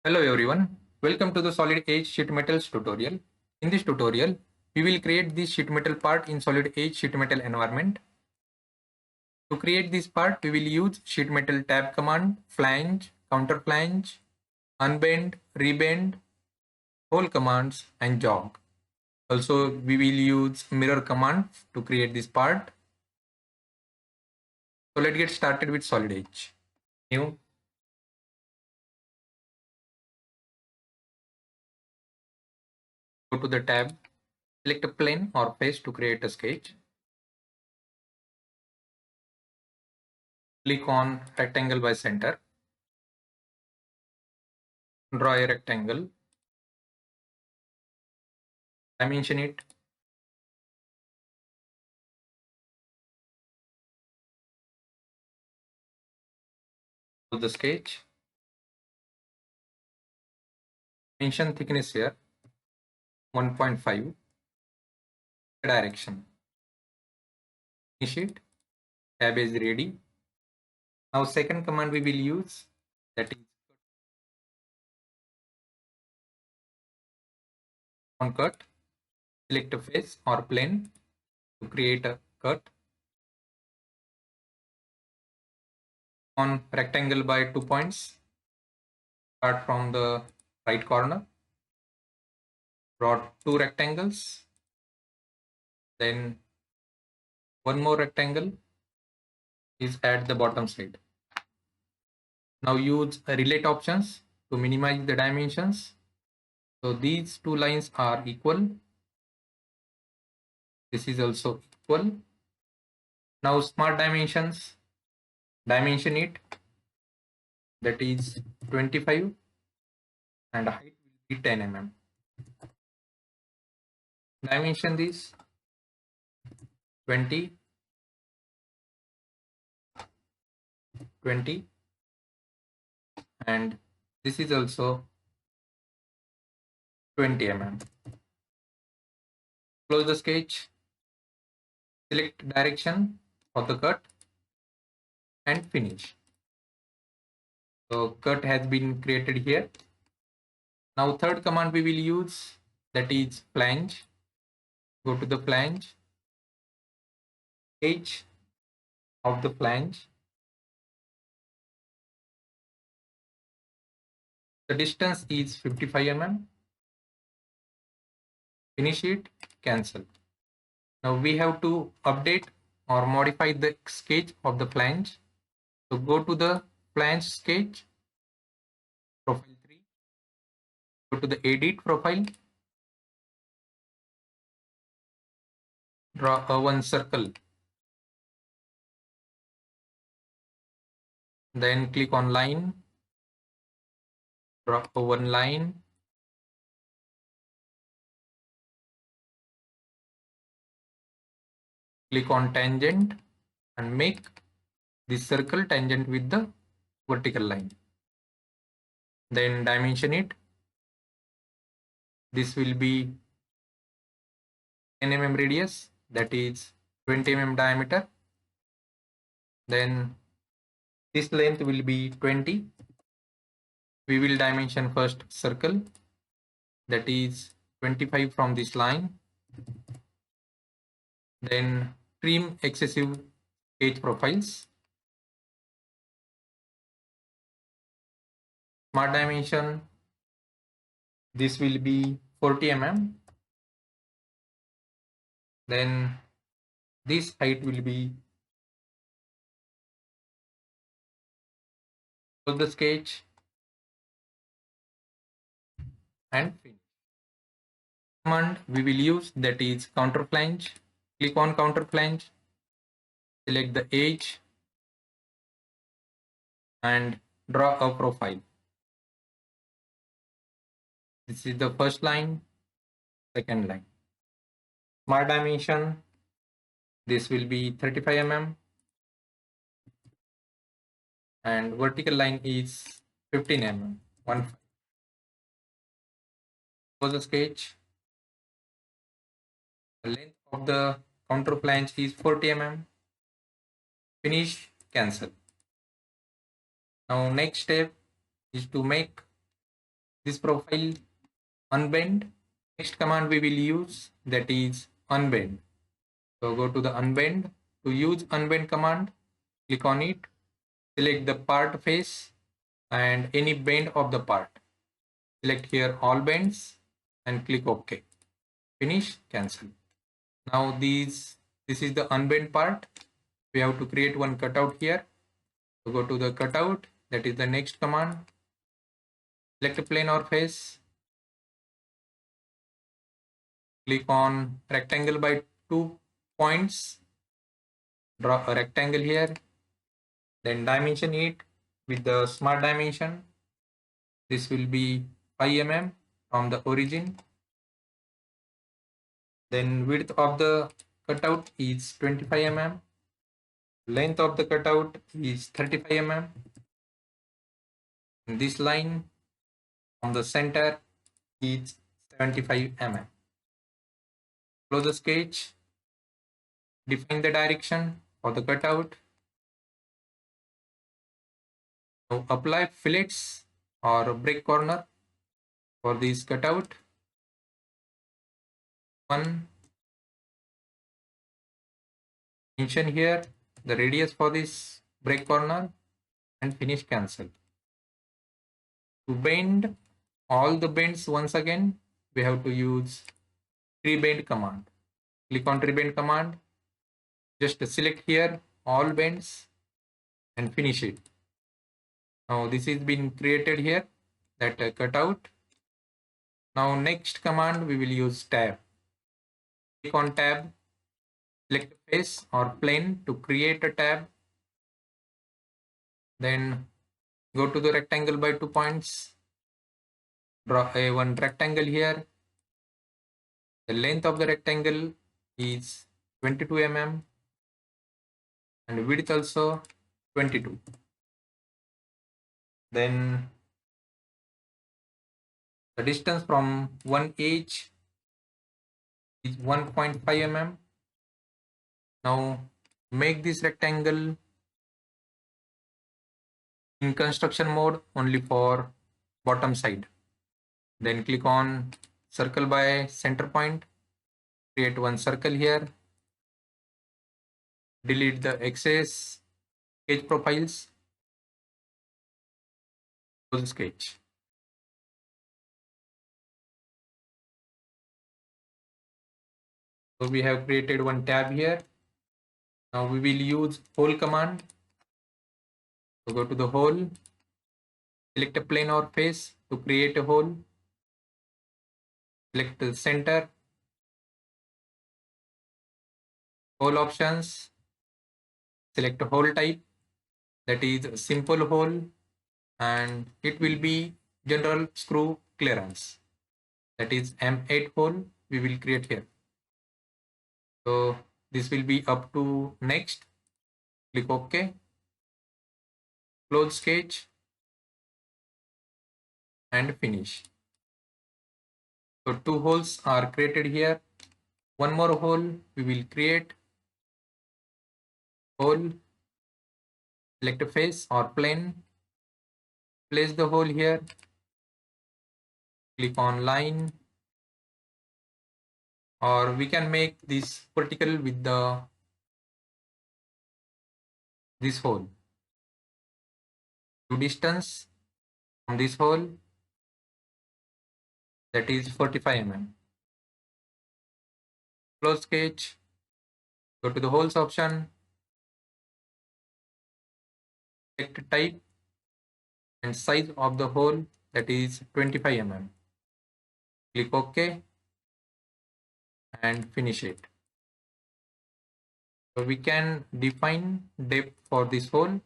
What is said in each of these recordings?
Hello everyone, welcome to the Solid Edge Sheet Metals tutorial. In this tutorial, we will create this sheet metal part in Solid Edge sheet metal environment. To create this part, we will use sheet metal tab command, flange, counter flange, unbend, rebend, hole commands and jog. Also, we will use mirror command to create this part. So let's get started with Solid Edge. New. Go to the tab, select a plane or face to create a sketch. Click on rectangle by center. Draw a rectangle. Dimension it. To the sketch. Dimension thickness here 1.5. Direction. Finish it. Tab is ready. Now second command we will use, that is on cut. Select a face or plane to create a cut. On rectangle by 2 points. Start from the right corner. Draw 2 rectangles. Then one more rectangle is at the bottom side. Now use relate options to minimize the dimensions. So these two lines are equal. This is also equal. Now smart dimensions, dimension it, that is 25 and height will be 10 mm. Dimension this 20, 20 and this is also 20 mm. Close the sketch, select direction for the cut and finish. So cut has been created here. Now third command we will use, that is flange. Go to the flange, edge of the flange. The distance is 55 mm. Finish it, cancel. Now we have to update or modify the sketch of the flange. So go to the flange sketch, profile 3. Go to the edit profile. Draw a one circle. Then click on line. Draw a one line. Click on tangent and make this circle tangent with the vertical line. Then dimension it. This will be 10 mm radius, that is 20 mm diameter. Then this length will be 20. We will dimension first circle, that is 25 from this line. Then trim excessive edge profiles. Smart dimension, this will be 40 mm. Then this height will be, close the sketch and finish. Command we will use, that is counter flange. Click on counter flange, select the edge and draw a profile. This is the first line, second line. Smart dimension, this will be 35 mm and vertical line is 15 mm. 1. Close the sketch. The length of the counter flange is 40 mm. Finish, cancel. Now next step is to make this profile unbend. Next command we will use, that is unbend. So go to the unbend. To use unbend command, click on it, select the part face and any bend of the part. Select here all bends and click OK. Finish, cancel. Now this is the unbend part. We have to create one cutout here. So go to the cutout, that is the next command. Select a plane or face. Click on rectangle by 2 points. Draw a rectangle here. Then dimension it with the smart dimension. This will be 5 mm from the origin. Then width of the cutout is 25 mm. Length of the cutout is 35 mm. And this line from the center is 75 mm. Close the sketch. Define the direction for the cutout. Now apply fillets or break corner for this cutout. One. Mention here the radius for this break corner and finish, cancel. To bend all the bends once again, we have to use tree bend command. Click on tree bend command. Just select here all bends and finish it. Now this is been created here, that cutout. Now next command we will use tab. Click on tab, select face or plane to create a tab. Then go to the rectangle by 2 points. Draw a one rectangle here. The length of the rectangle is 22 mm and width also 22. Then the distance from one edge is 1.5 mm. Now make this rectangle in construction mode only for bottom side. Then click on circle by center point. Create one circle here. Delete the excess sketch profiles. Close the sketch. So we have created one tab here. Now we will use hole command. So go to the hole, select a plane or face to create a hole. Select the center, hole options, select a hole type, that is a simple hole, and it will be general screw clearance, that is M8 hole we will create here. So this will be up to next. Click OK. Close sketch and finish. So 2 holes are created here. One more hole we will create. Hole, select a face or plane, place the hole here, click on line, or we can make this vertical with this hole. To distance from this hole, that is 45 mm. Close sketch, go to the holes option, select type and size of the hole, that is 25 mm. Click OK and finish it. So we can define depth for this hole,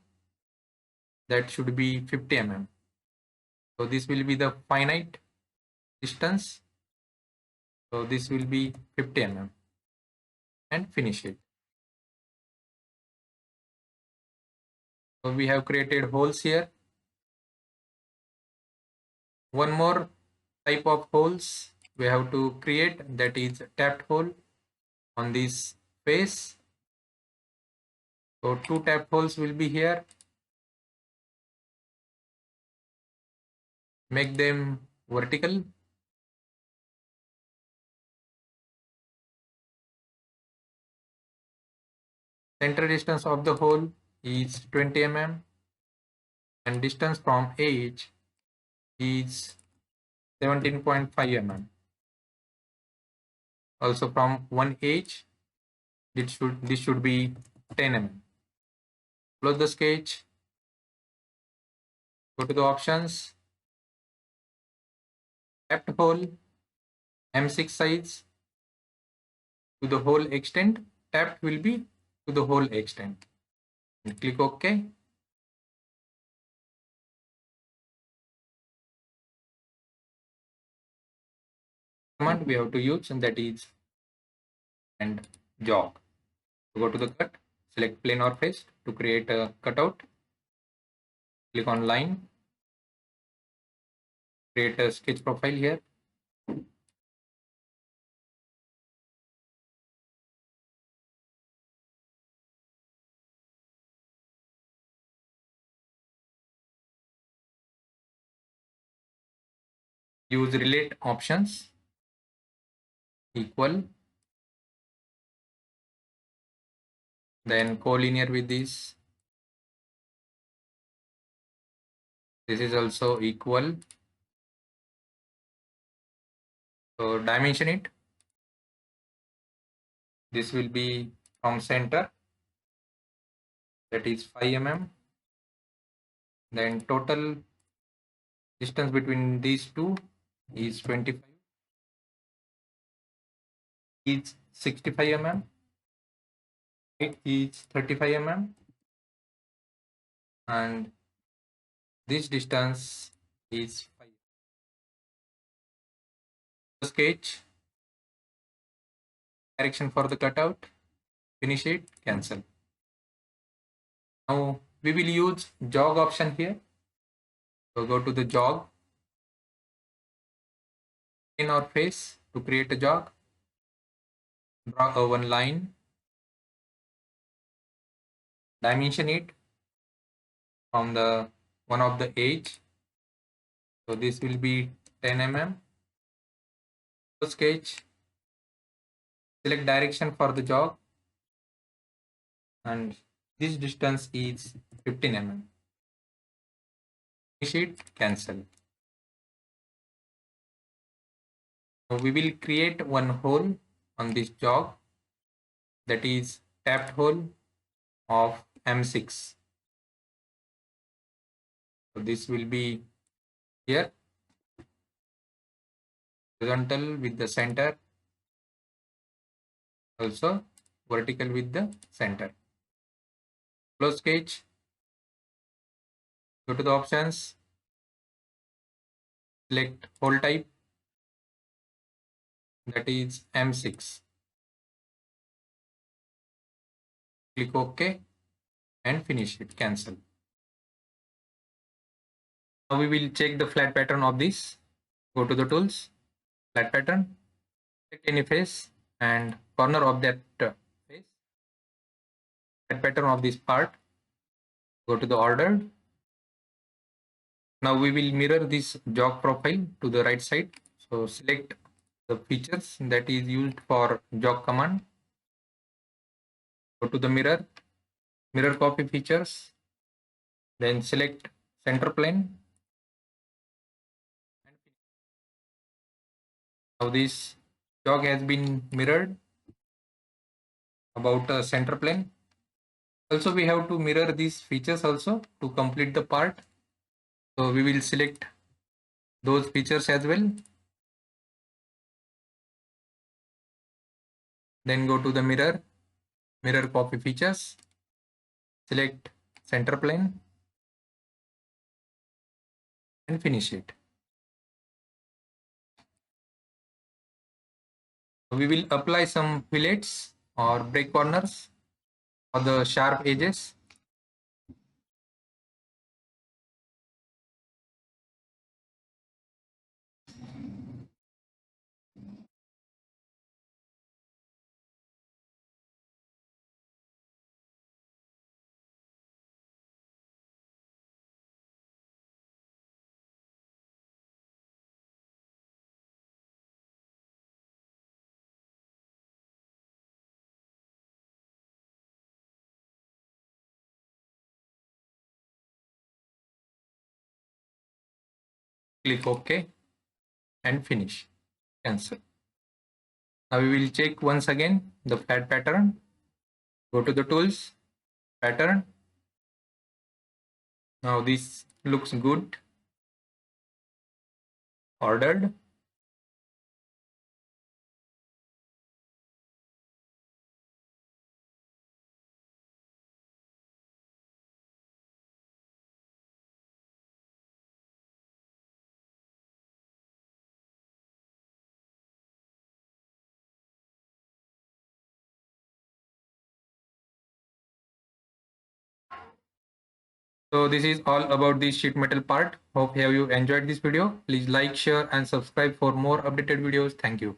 that should be 50 mm. So this will be the finite distance. So this will be 50 mm and finish it. So we have created holes here. One more type of holes we have to create, that is tapped hole on this face. So 2 tapped holes will be here. Make them vertical. Center distance of the hole is 20 mm and distance from edge is 17.5 mm. Also from one edge, this should be 10 mm. Close the sketch. Go to the options. Tapped hole, M6 size to the hole extent. Tapped will be to the hole extent. And click OK. Command we have to use, and that is and jog. Go to the cut, select plane or face to create a cutout. Click on line, create a sketch profile here. Use relate options, equal, then collinear with this. This is also equal. So dimension it. This will be from center, that is 5 mm. Then total distance between these two is 25. Is 65 mm. Height is 35 mm. And this distance is 5. Sketch, direction for the cutout, finish it, cancel. Now we will use jog option here. So go to the jog, in or face to create a jog. Draw a one line, dimension it from the one of the edge. So this will be 10 mm. Sketch, select direction for the jog, and this distance is 15 mm. Finish it, cancel. Now we will create one hole on this jog, that is tapped hole of M6. So this will be here, horizontal with the center, also vertical with the center. Close sketch, go to the options, select hole type, that is M6. Click OK and finish it, cancel. Now we will check the flat pattern of this. Go to the tools, flat pattern, select any face and corner of that face, flat pattern of this part. Go to the ordered. Now we will mirror this jog profile to the right side. So select the features that is used for jog command. Go to the mirror, mirror copy features, then select center plane. Now this jog has been mirrored about a center plane. Also we have to mirror these features also to complete the part. So we will select those features as well. Then go to the mirror, mirror copy features, select center plane and finish it. We will apply some fillets or break corners for the sharp edges. Click OK and finish. Cancel. Now we will check once again the flat pattern. Go to the tools, pattern. Now this looks good. Ordered. So this is all about the sheet metal part. Hope have you enjoyed this video. Please like, share and subscribe for more updated videos. Thank you.